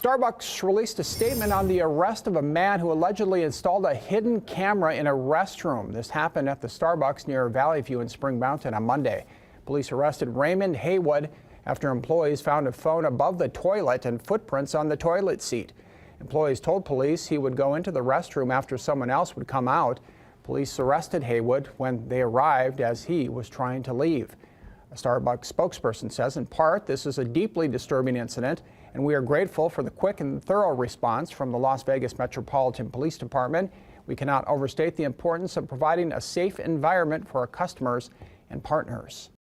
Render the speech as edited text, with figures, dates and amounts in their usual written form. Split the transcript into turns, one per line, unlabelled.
Starbucks released a statement on the arrest of a man who allegedly installed a hidden camera in a restroom. This happened at the Starbucks near Valley View in Spring Mountain on Monday. Police arrested Raymond Haywood after employees found a phone above the toilet and footprints on the toilet seat. Employees told police he would go into the restroom after someone else would come out. Police arrested Haywood when they arrived as he was trying to leave. A Starbucks spokesperson says, in part, this is a deeply disturbing incident, and we are grateful for the quick and thorough response from the Las Vegas Metropolitan Police Department. We cannot overstate the importance of providing a safe environment for our customers and partners.